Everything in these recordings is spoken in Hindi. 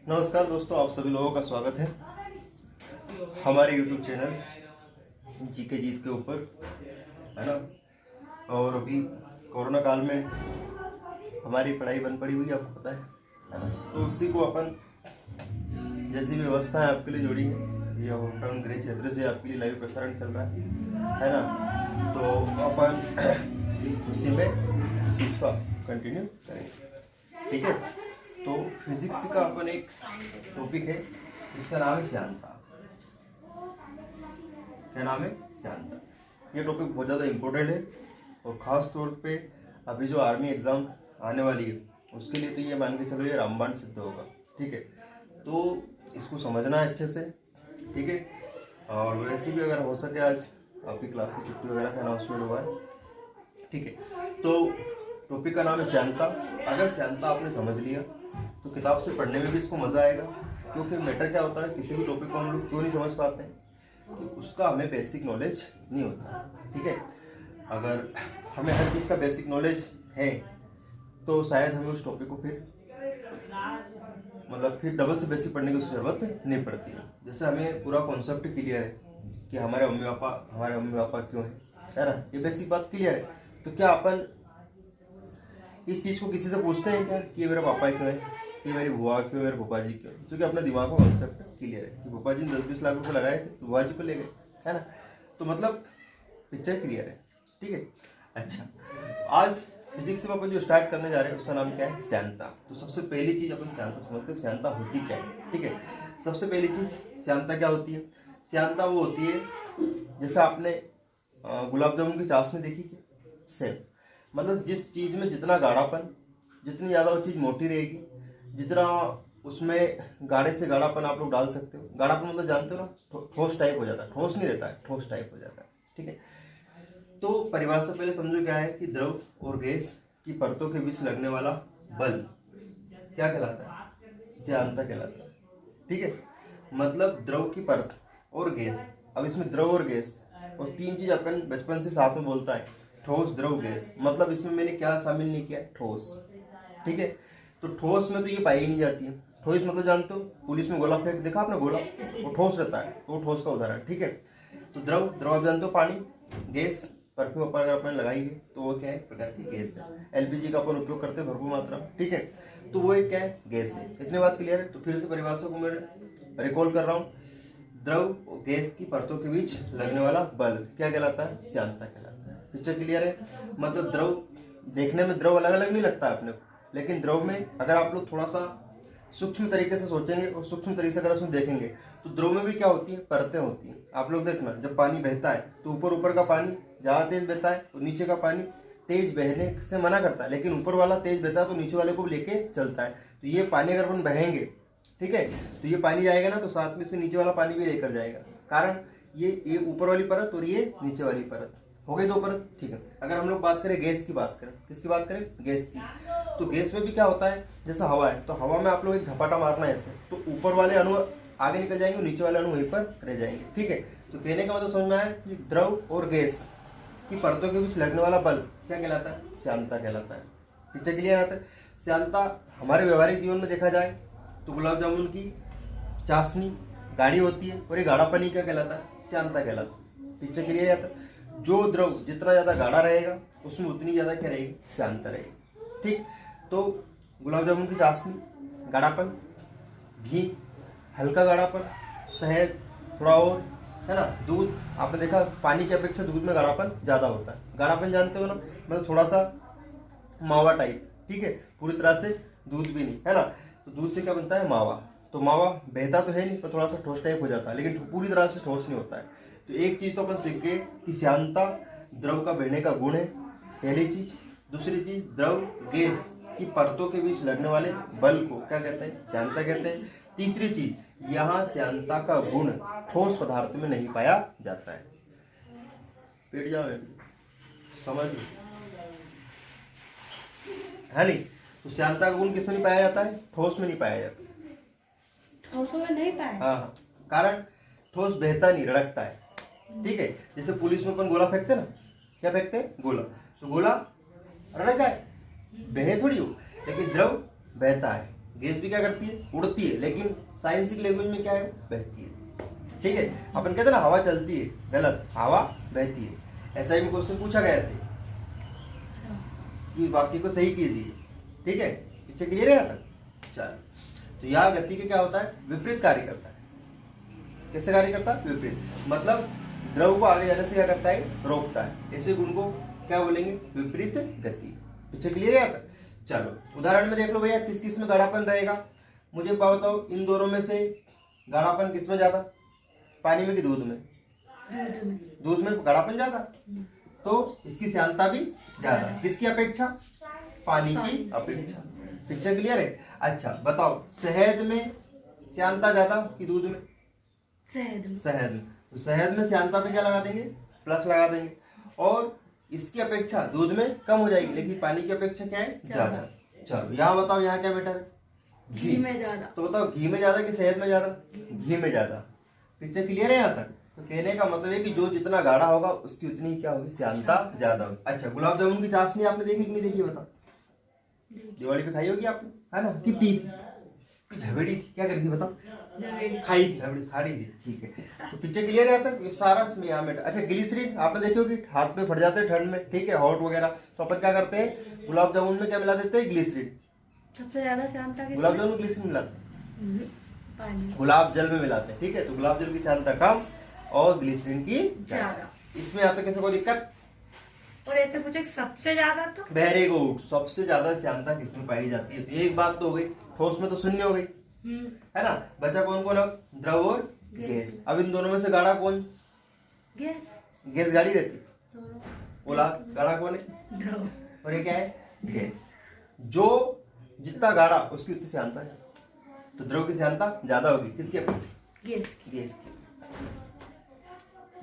नमस्कार दोस्तों, आप सभी लोगों का स्वागत है हमारे YouTube चैनल जीके जीत के ऊपर, है ना। और अभी कोरोना काल में हमारी पढ़ाई बंद पड़ी हुई है, आपको पता है ना। तो उसी को अपन जैसी व्यवस्था है आपके लिए जोड़ी है, ये होमटाउन गृह क्षेत्र से आपके लिए लाइव प्रसारण चल रहा है ना। तो अपन उसी में इस चीज़ को कंटिन्यू करेंगे, ठीक है। तो फिजिक्स का अपन एक टॉपिक है जिसका नाम है श्यानता। क्या नाम है? श्यानता। ये टॉपिक बहुत ज़्यादा इम्पोर्टेंट है और ख़ास तौर पे अभी जो आर्मी एग्ज़ाम आने वाली है उसके लिए तो ये मान के चलो ये रामबाण सिद्ध होगा, ठीक है। तो इसको समझना है अच्छे से, ठीक है। और वैसे भी अगर हो सके आज आपकी क्लास की छुट्टी वगैरह का अनाउंसमेंट हुआ है, ठीक है। तो टॉपिक का नाम है श्यानता। अगर श्यानता आपने समझ लिया तो किताब से पढ़ने में भी इसको मज़ा आएगा, क्योंकि मैटर क्या होता है, किसी भी टॉपिक को हम लोग क्यों नहीं समझ पाते हैं, तो उसका हमें बेसिक नॉलेज नहीं होता, ठीक है। अगर हमें हर चीज़ का बेसिक नॉलेज है तो शायद हमें उस टॉपिक को फिर डबल से बेसिक पढ़ने की ज़रूरत नहीं पड़ती है। जैसे हमें पूरा कॉन्सेप्ट क्लियर है कि हमारे मम्मी पापा क्यों है ना, ये बेसिक बात क्लियर है। तो क्या अपन इस चीज़ को किसी से पूछते हैं क्या कि ये मेरा पापा क्यों है, कि मेरी बुआ क्यों, मेरे भोपा जी क्यों? क्योंकि अपने दिमाग का कॉन्सेप्ट क्लियर है कि भोपा जी ने 10-20 लाख रुपए लगाए थे तो बुआ जी को ले गए, है ना। तो मतलब पिक्चर क्लियर है, ठीक है। अच्छा, आज फिजिक्स में अपन जो स्टार्ट करने जा रहे हैं उसका नाम क्या है? श्यानता। तो सबसे पहली चीज़ अपन श्यानता समझते हैं, श्यानता होती क्या है, ठीक है। सबसे पहली चीज़ श्यानता क्या होती है? श्यानता वो होती है जैसे आपने गुलाब जामुन की चाशनी देखी क्या? सेम, मतलब जिस चीज़ में जितना गाढ़ापन, जितनी ज़्यादा वो चीज़ मोटी रहेगी, जितना उसमें गाढ़े से गाढ़ापन आप लोग डाल सकते हो। गाढ़ापन मतलब जानते हो ना, ठोस टाइप हो जाता है, ठोस नहीं रहता है, ठोस टाइप हो जाता है, ठीक है। तो परिभाषा पहले समझो क्या है कि द्रव और गैस की परतों के बीच लगने वाला बल क्या कहलाता है? श्यानता कहलाता है, ठीक है। मतलब द्रव की परत और गैस, अब इसमें द्रव और गैस और तीन चीज अपन बचपन से साथ में बोलता है, ठोस द्रव गैस। मतलब इसमें मैंने क्या शामिल नहीं किया? ठोस, ठीक है। तो ठोस में तो ये पाई ही नहीं जाती है। ठोस मतलब जानते हो, पुलिस में गोला फेंक देखा आपने, गोला वो ठोस रहता है, वो ठोस का उदाहरण, ठीक है। तो द्रव आप जानते हो पानी, गैस परफ्यूम पर अगर अपन लगाएंगे तो वो क्या है? प्रकार की गैस है। एलपीजी का अपन उपयोग करते हैं भरपूर मात्रा में, ठीक है। तो वो एक क्या है? गैस है। इतनी बात क्लियर है। तो फिर से परिभाषा को मैं रिकॉल कर रहा हूँ। द्रव और गैस की परतों के बीच लगने वाला बल क्या कहलाता है? श्यानता कहलाता है। पिक्चर क्लियर है। मतलब द्रव देखने में द्रव अलग अलग नहीं लगता है अपने को, लेकिन द्रव में अगर आप लोग थोड़ा सा सूक्ष्म तरीके से सोचेंगे और सूक्ष्म तरीके से अगर उसमें देखेंगे तो द्रव में भी क्या होती है? परतें होती हैं। आप लोग देखना, जब पानी बहता है तो ऊपर का पानी ज़्यादा तेज बहता है और नीचे का पानी तेज बहने से मना करता है, लेकिन ऊपर वाला तेज बहता है तो नीचे वाले को भी लेके चलता है। तो ये पानी अगर अपन बहेंगे, ठीक है, तो ये पानी जाएगा ना तो साथ में इसमें नीचे वाला पानी भी लेकर जाएगा। कारण ये ऊपर वाली परत और ये नीचे वाली परत हो गई, दो परत, ठीक है। अगर हम लोग बात करें गैस की, बात करें किसकी बात करें? गैस की। तो गैस में भी क्या होता है, जैसा हवा है तो हवा में आप लोग एक झपाटा मारना है ऐसे, तो ऊपर वाले अणु आगे निकल जाएंगे, नीचे वाले अणु वहीं पर रह जाएंगे, ठीक है। तो कहने का मतलब समझ में आया कि द्रव और गैस की परतों के बीच लगने वाला बल क्या कहलाता है? श्यानता कहलाता है। पिक्चर क्लियर आता है। श्यानता हमारे व्यवहारिक जीवन में देखा जाए तो गुलाब जामुन की चाशनी गाढ़ी होती है और ये गाढ़ापन ही क्या कहलाता है? श्यानता कहलाता है। पिक्चर क्लियर आता है। जो द्रव जितना ज़्यादा गाढ़ा रहेगा उसमें उतनी ज़्यादा क्या रहेगी? श्यानता रहेगी, ठीक। तो गुलाब जामुन की चाशनी गाढ़ापन, घी हल्का गाढ़ापन, शहद थोड़ा और, है ना। दूध आपने देखा पानी की अपेक्षा दूध में गाढ़ापन ज़्यादा होता है। गाढ़ापन जानते हो ना, मतलब थोड़ा सा मावा टाइप, ठीक है, पूरी तरह से दूध भी नहीं, है ना। तो दूध से क्या बनता है? मावा। तो मावा बहता तो है नहीं पर थोड़ा सा ठोस टाइप हो जाता है, लेकिन पूरी तरह से ठोस नहीं होता है। तो एक चीज़ तो अपन सीख गए कि श्यानता द्रव का बहने का गुण है, पहली चीज। दूसरी चीज, द्रव गैस की परतों के बीच लगने वाले बल को क्या कहते हैं? श्यानता कहते हैं। तीसरी चीज, यहाँ श्यानता का गुण ठोस पदार्थ में नहीं पाया जाता है। पेट जाओ समझ है नहीं। तो श्यानता का गुण किसमें नहीं पाया जाता है? ठोस में नहीं पाया जाता। ठोसों में नहीं पाया? हाँ, कारण ठोस बहता नहीं, रड़कता है, ठीक है। जैसे पुलिस में अपन गोला फेंकते ना, क्या फेंकते हैं? गोला। तो गोला रड़क जाए, बहे थोड़ी हो, लेकिन द्रव बहता है, गैस भी क्या करती है, उड़ती है, लेकिन साइंसिफिक लैंग्वेज में क्या है, बहती है। ठीक है, अपन कहते हैं ना हवा चलती है, गलत, हवा बहती है। ऐसा ही में क्वेश्चन पूछा गया था कि वाक्य को सही कीजिए। ठीक है, पीछे क्लियर है यहाँ तक। चलो, तो यहाँ गति के क्या होता है, विपरीत कार्य करता है। कैसे कार्य करता है, विपरीत, मतलब द्रव को आगे जाने से क्या करता है, रोकता है। ऐसे गुण को क्या बोलेंगे, विपरीत गति। पीछे क्लियर है यहाँ तक। चलो उदाहरण में देख लो भैया, किस किस में गाढ़ापन रहेगा, मुझे बताओ। इन दोनों में से गाढ़ापन किस में ज्यादा, पानी में कि दूध में? दूध में गाढ़ापन ज्यादा, तो इसकी श्यानता भी ज्यादा, किसकी अपेक्षा, पानी की अपेक्षा। पिक्चर क्लियर है। अच्छा बताओ, शहद में श्यानता ज्यादा कि दूध में? शहद में। तो शहद में श्यानता पे क्या लगा देंगे, प्लस लगा देंगे, और इसकी अपेक्षा दूध में कम हो जाएगी, लेकिन पानी की अपेक्षा क्या है, ज्यादा। चलो यहाँ बताओ, यहाँ क्या बेटर है, घी में ज्यादा। तो बताओ घी में ज्यादा कि शहद में ज्यादा? घी में ज्यादा। पिक्चर क्लियर है यहाँ तक। तो कहने का मतलब है कि जो जितना गाढ़ा होगा उसकी उतनी क्या होगी, श्यानता ज्यादा होगी। अच्छा, गुलाब जामुन की चाशनी आपने देखी कि नहीं देखी, बताओ? दिवाली पे खाई होगी आपने, है ना, कि पी थी, झगड़ी थी, क्या करी थी बताओ? खाई थी, झगड़ी खाड़ी थी। ठीक है, तो पिक्चर क्लियर है तक, सारा यहाँ में। अच्छा, ग्लिसरीन आपने देखी होगी, हाथ पे फट जाते हैं ठंड में, ठीक है, हॉट वगैरह, तो अपन क्या करते हैं, गुलाब जामुन में क्या मिला देते हैं, ग्लिसरीन। सबसे ज्यादा श्यानता गुलाब जामुन में ग्लिसरीन मिलाते हैं, पानी, गुलाब जल में मिलाते हैं। ठीक है, तो गुलाब जल की श्यानता कम और ग्लिसरीन की ज्यादा। इसमें आता कैसे कोई दिक्कत? और ऐसे पूछे सबसे ज्यादा, तो वेरी गुड, सबसे ज्यादा श्यानता किसमें पाई जाती है? तो एक बात तो हो गई, ठोस में तो शून्य हो गई, है ना। बचा कौन कौन अब, द्रव और गैस। अब इन दोनों में से गाढ़ा कौन? गैस। गैस गाढ़ी रहती, बोला गाढ़ा कौन है, द्रव, और ये क्या है, गैस। जो जितना गाढ़ा उसकी उतनी श्यानता है, तो द्रव की श्यानता ज्यादा होगी, किसकी अपेक्षा, गैस की। गैस की।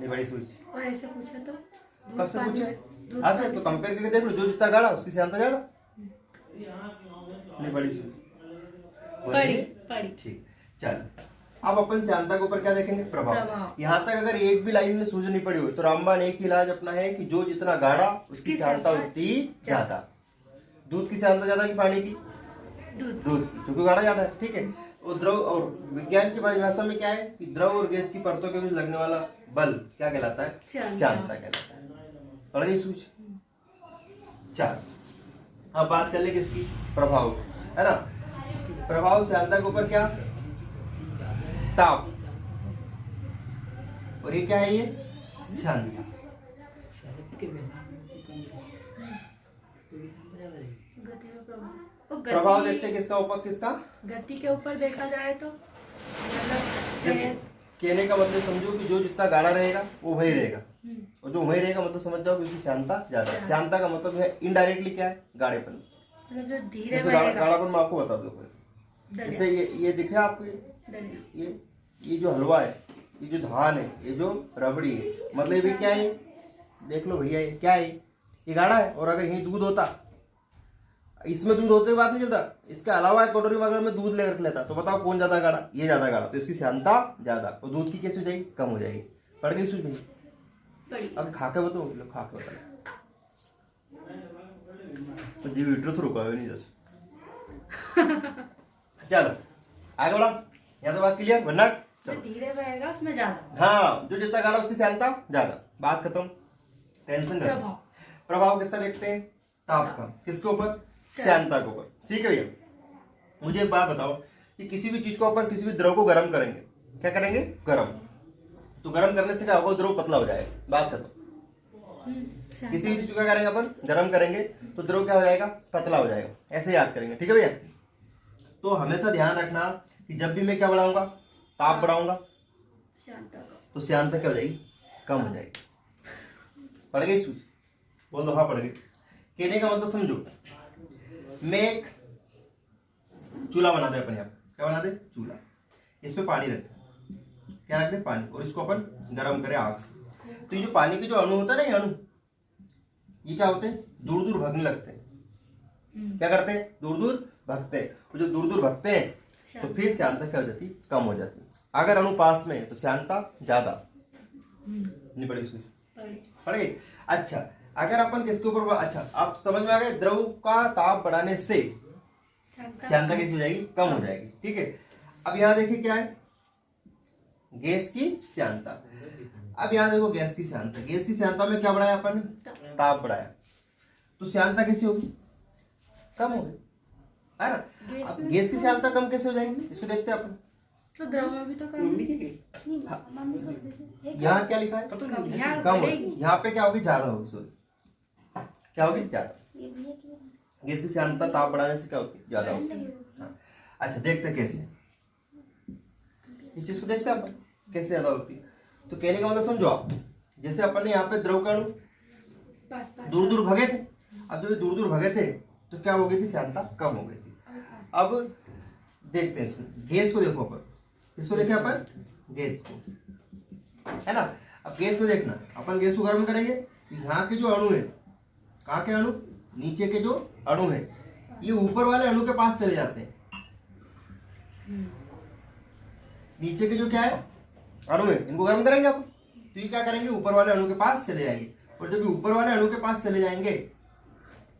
ये बड़ी सोच। और ऐसे पूछा तो कब से पूछे, ऐसे तो कंपेयर करके देख लो, जो जितना गाढ़ा उसकी श्यानता ज्यादा। ये बड़ी सोच, पड़ी। ठीक, चल अब अपन श्यानता के ऊपर क्या देखेंगे, प्रभाव। यहाँ तक अगर एक भी लाइन में सूझ नहीं पड़ी हुई तो रामबाण एक ही इलाज अपना है कि जो जितना गाढ़ा उसकी श्यानता उतनी ज्यादा। दूध की श्यानता ज्यादा कि पानी की? दूध की, क्योंकि गाढ़ा ज्यादा है। ठीक है, और द्रव, और विज्ञान की भाषा में क्या है कि द्रव और गैस की परतों के बीच लगने वाला बल क्या कहलाता है, श्यानता कहलाता है। पढ़ गई सूझ। चल अब बात कर ले किसकी, प्रभाव, है ना। प्रभाव श्यानता के ऊपर क्या, ताप, और ये क्या है, ये श्यानता। प्रभाव देखते हैं किसका ऊपर, किसका, गति के ऊपर देखा जाए तो मतलब कहने का मतलब समझो कि जो जितना गाढ़ा रहेगा वो वही रहेगा, और जो वही रहेगा मतलब समझ जाओ कि उसकी श्यानता ज्यादा है। श्यानता का मतलब है इनडायरेक्टली क्या है, गाढ़ेपन से। मतलब जो धीरे गाढ़ापन मैं आपको बता दूं, जैसे ये दिख रहा है आपको, ये जो हलवा है, ये जो धान है, ये जो रबड़ी है, मतलब ये क्या है, देख लो भैया, ये क्या है, ये गाढ़ा है। और अगर यही दूध होता, इसमें दूध होते बात नहीं चलता, इसके अलावा एक कटोरी में अगर मैं दूध लेकर लेता तो बताओ कौन ज्यादा गाढ़ा, ये ज्यादा गाढ़ा, तो इसकी श्यानता ज्यादा, और दूध की कैसे हो जाएगी, कम हो जाएगी। पड़ गई सूझ भाई? अब खा के बताओ, लोग खा के बताओ, तो जी वीडियो तो रुका नहीं जैसे। चलो आगे बढ़ा, यहाँ तो बात क्लियर, वरना जो धीरे बहेगा उसमें ज्यादा, हाँ, जो जितना गाढ़ा उसकी श्यानता ज्यादा। बात खत्म, टेंशन खत्म। प्रभाव किसका देखते हैं, ताप का, किसके ऊपर, श्यानता के ऊपर। ठीक है भैया, मुझे एक बात बताओ कि किसी भी चीज को अपन, किसी भी द्रव को गर्म करेंगे, क्या करेंगे, गर्म, तो गर्म करने से क्या होगा, द्रव पतला हो जाएगा। बात खत्म। किसी भी चीज को क्या करेंगे अपन, गर्म करेंगे तो द्रव क्या हो जाएगा, पतला हो जाएगा। ऐसे याद करेंगे, ठीक है भैया। तो हमेशा ध्यान रखना कि जब भी मैं क्या बढ़ाऊंगा, ताप बढ़ाऊंगा, तो श्यानता क्या हो जाएगी, कम हो जाएगी। पड़ गई सूझ, बोल दो हाँ पड़ गई। कहने का मतलब समझो, मैं एक चूल्हा बना दे, अपन यहाँ क्या बना दे, चूल्हा, इस पे पानी रख दे, क्या रख दे, पानी, और इसको अपन गर्म करें आग से। तो ये जो पानी के जो अणु होता है ना, ये अणु, ये क्या होते हैं, दूर दूर भागने लगते हैं। क्या करते हैं, दूर दूर भागते हैं, और जो दूर दूर भागते हैं तो फिर श्यानता क्या हो जाती, कम हो जाती है। अगर अणु पास में है तो श्यानता ज्यादा। नहीं पड़ी सूझ, पड़ गई। अच्छा, अगर अपन किसके ऊपर, अच्छा आप समझ में आ गए, द्रव का ताप बढ़ाने से श्यानता कैसी हो जाएगी? कम हो जाएगी। ठीक है, अब यहाँ देखिए क्या है, गैस की श्यानता। अब यहाँ देखो गैस की श्यानता, गैस की श्यानता में क्या बढ़ाया अपन ने? ताप बढ़ाया, तो श्यानता कैसी होगी? कम हो गई, है ना। अब गैस की श्यानता कम कैसे हो जाएगी, इसको देखते हैं अपन। तो द्रव में भी तो कम यहाँ क्या लिखा है? कम होगी। यहाँ पे क्या होगी? ज्यादा होगी। सॉरी, क्या होगी? ज्यादा। गैस की श्यानता ताप बढ़ाने से क्या होती है? ज्यादा होती है। हाँ। अच्छा, देखते हैं कैसे, इस चीज को देखते हैं अपन कैसे ज्यादा होती है। तो कहने का मतलब समझो आप, जैसे अपन ने यहाँ पे द्रव का अणु दूर दूर भगे थे, अब जब दूर दूर भगे थे तो क्या हो गई थी? श्यानता कम हो गई थी। अब देखते हैं इसमें, गैस को देखो अपन, इसको देखें अपन, गैस को, है ना। अब गैस में देखना, अपन गैस को गर्म करेंगे, यहाँ के जो अणु है, कहाँ के अणु? नीचे के जो अणु है, ये ऊपर वाले अणु के पास चले जाते हैं। नीचे के जो क्या है अणु है, इनको गर्म करेंगे अपन, तो ये क्या करेंगे? ऊपर वाले अणु के पास चले जाएंगे, और जब ये ऊपर वाले अणु के पास चले जाएंगे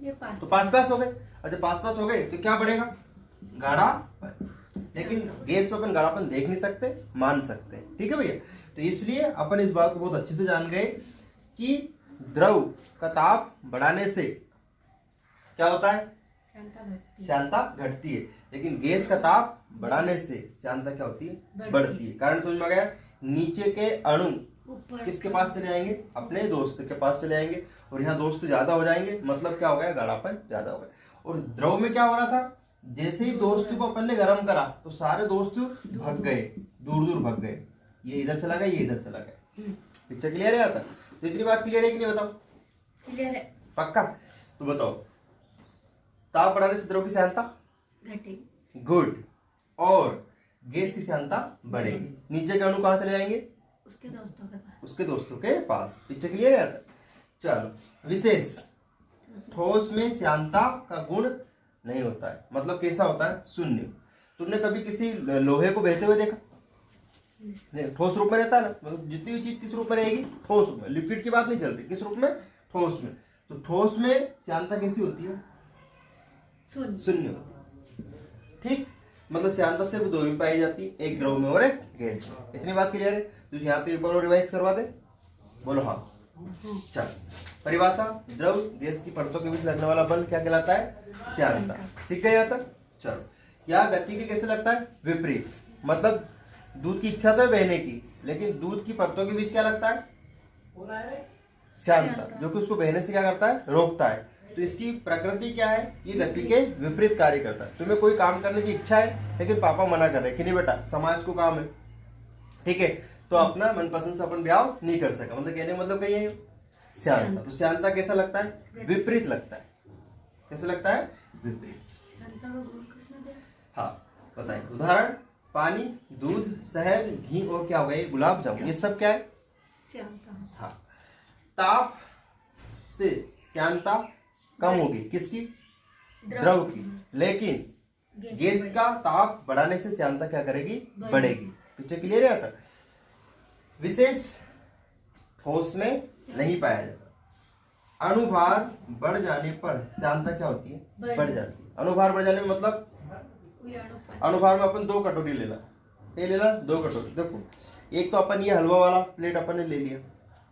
तो पास पास हो गए, और जब पास पास हो गए तो क्या बढ़ेगा? गाढ़ापन। लेकिन गैस में अपन गाढ़ापन देख नहीं सकते, मान सकते हैं। ठीक है भैया, तो इसलिए अपन इस बात को बहुत अच्छे से जान गए कि द्रव का ताप बढ़ाने से क्या होता है? श्यानता घटती है, लेकिन गैस का ताप बढ़ाने से श्यानता क्या होती है? बढ़ती है। कारण समझ में आ गया? नीचे के अणु किसके पास चले जाएंगे? अपने दोस्त के पास चले जाएंगे, और यहाँ दोस्त ज्यादा हो जाएंगे, मतलब क्या हो गया? गाढ़ापन ज्यादा हो गया। और द्रव में क्या हो रहा था? जैसे ही दोस्त को अपन ने गर्म करा तो सारे दोस्त भग गए, दूर दूर भग गए, ये इधर चला गया, ये इधर चला गया। पिक्चर क्लियर है आता? तो इतनी बात क्लियर है कि नहीं? बताओ। क्लियर है। पक्का? तो बताओ, ताप बढ़ाने से द्रव की श्यानता घटेगी। गुड। और गैस की श्यानता बढ़ेगी। नीचे के अणु कहाँ चले जाएंगे? उसके दोस्तों के पास। उसके दोस्तों के पास। पिक्चर क्लियर है आता? चलो, विशेष ठोस में श्यानता का गुण नहीं होता है, मतलब कैसा होता है? शून्य। तुमने कभी किसी लोहे को बहते हुए देखा? नहीं, ठोस रूप में रहता है ना, मतलब जितनी भी चीज किस रूप में रहेगी? ठोस रूप में। लिक्विड की बात नहीं चल रही, किस रूप में? ठोस में। तो ठोस में श्यानता कैसी होती है? शून्य होती है। ठीक, मतलब श्यानता सिर्फ दो में पाई जाती है, एक द्रव में और एक गैस में। इतनी बात क्लियर है? तो यहाँ पे एक बार और रिवाइज करवा दे, बोलो हाँ। चल, परिभाषा, द्रव गैस की परतों के बीच लगने वाला बल क्या कहलाता है? श्यानता। सीख गए यहाँ तक? चलो, यह गति के कैसे लगता है? विपरीत। मतलब दूध की इच्छा तो है बहने की, लेकिन दूध की परतों के बीच क्या लगता है? श्यानता, जो कि उसको बहने से क्या करता है? रोकता है। तो इसकी प्रकृति क्या है? ये गति के विपरीत कार्य करता है। तुम्हें कोई काम करने की इच्छा है, लेकिन पापा मना कर रहे हैं कि नहीं बेटा, समाज को काम है, ठीक है, तो अपना मनपसंद से अपन ब्याह नहीं कर सका, मतलब कहने का मतलब कही है श्यानता। तो श्यानता कैसा लगता है? विपरीत लगता है। कैसे लगता है? विपरीत। श्यानता का गुण किसने दिया? हाँ, बताइए। उदाहरण, पानी, दूध, शहद, घी और क्या हो गया? गुलाब जामुन। ये सब क्या है? श्यानता। हाँ। ताप से श्यानता कम होगी, किसकी? द्रव की। लेकिन गैस का ताप बढ़ाने से श्यानता क्या करेगी? बढ़ेगी। पीछे क्लियर है? आता विशेष ठोस में नहीं पाया जाता। अणुभार बढ़ जाने पर श्यानता क्या होती है? बढ़ जाती है। अणुभार बढ़ जाने में मतलब अणुभार में अपन 2 कटोरी लेना, ये लेना 2 कटोरी। देखो, एक तो अपन ये हलवा वाला प्लेट अपन ने ले लिया,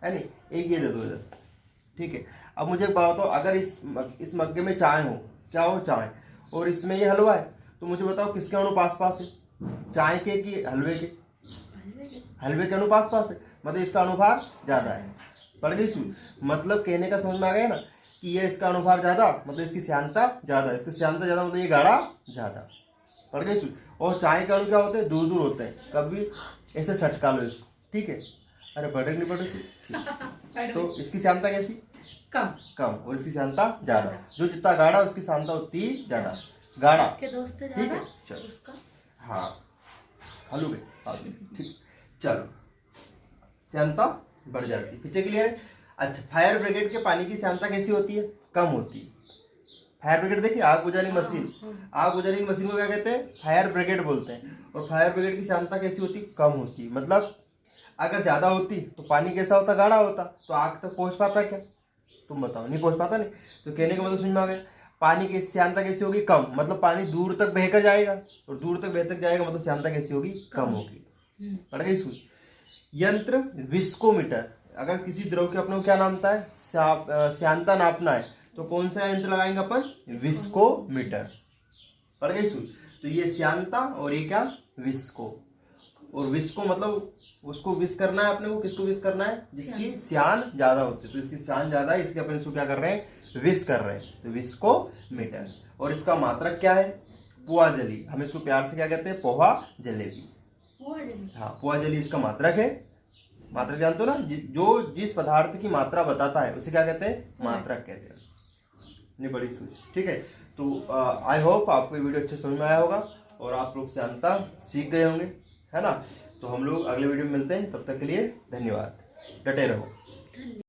है नहीं, एक ये दे दो इधर, ठीक है। अब मुझे एक बात बताओ, अगर इस मग्गे में चाय हो, क्या हो? चाय, और इसमें ये हलवा है, तो मुझे बताओ किसके अणु पास पास है? चाय के कि हलवे के? हलवे के अणु पास पास है, मतलब इसका अणुभार ज्यादा है। पड़ गई सुई? मतलब कहने का समझ में आ गया ना कि ये इसका अणुभार ज्यादा, मतलब इसकी श्यानता ज्यादा, इसकी श्यानता ज्यादा मतलब ये गाढ़ा ज्यादा। पड़ गई सुई? और चाय के अणु क्या होते हैं? दूर दूर होते हैं। कभी ऐसे सटका लो इसको, ठीक है। अरे बढ़े नहीं बढ़े? तो इसकी श्यानता कैसी? कम। कम, और इसकी श्यानता ज्यादा। जो जितना गाढ़ा उसकी श्यानता उतनी ज्यादा। गाढ़ा, ठीक है। चलो, हाँ, हलू गए, ठीक। चलो, श्यानता बढ़ जाती है। पीछे क्लियर है? अच्छा, फायर ब्रिगेड के पानी की श्यानता कैसी होती है? कम होती है। फायर ब्रिगेड देखिए, आग बुझाने की मशीन, आग बुझाने की मशीन को क्या कहते हैं? फायर ब्रिगेड बोलते हैं। और फायर ब्रिगेड की श्यानता कैसी होती? कम होती। मतलब अगर ज्यादा होती तो पानी कैसा होता? गाढ़ा होता, तो आग तक पहुंच पाता क्या? तुम बताओ, नहीं पहुंच पाता। नहीं, तो कहने का मतलब समझ में आ गया, पानी की श्यानता कैसी होगी? कम, मतलब पानी दूर तक बहकर जाएगा, और दूर तक बहकर जाएगा मतलब श्यानता कैसी होगी? कम होगी। पढ़ गई सुन। यंत्र विस्कोमीटर, अगर किसी द्रव के अपने को क्या नापता है? श्यानता नापना है, तो कौन सा यंत्र लगाएंगे अपन? विस्कोमीटर। पढ़ गई सुन। तो ये श्यानता और ये क्या? विस्को। और विस्को मतलब उसको विस करना है अपने को, किसको विस करना है? जिसकी श्यान ज्यादा होती है, तो इसकी श्यान ज्यादा है, इसलिए अपन इसको क्या कर रहे हैं? विस कर रहे हैं, तो विस्कोमीटर। और इसका मात्रक क्या है? पोहा जली, हम इसको प्यार से क्या कहते हैं? पोहा जलेबी। हाँ, पोहा जली इसका मात्रक है। मात्रक जानते हो ना, जो जिस पदार्थ की मात्रा बताता है उसे क्या कहते हैं? मात्रक कहते हैं। ये बड़ी सोच, ठीक है। तो आई होप आपको ये वीडियो अच्छे समझ में आया होगा और आप लोग श्यानता सीख गए होंगे, है ना। तो हम लोग अगले वीडियो में मिलते हैं, तब तक के लिए धन्यवाद, डटे रहो।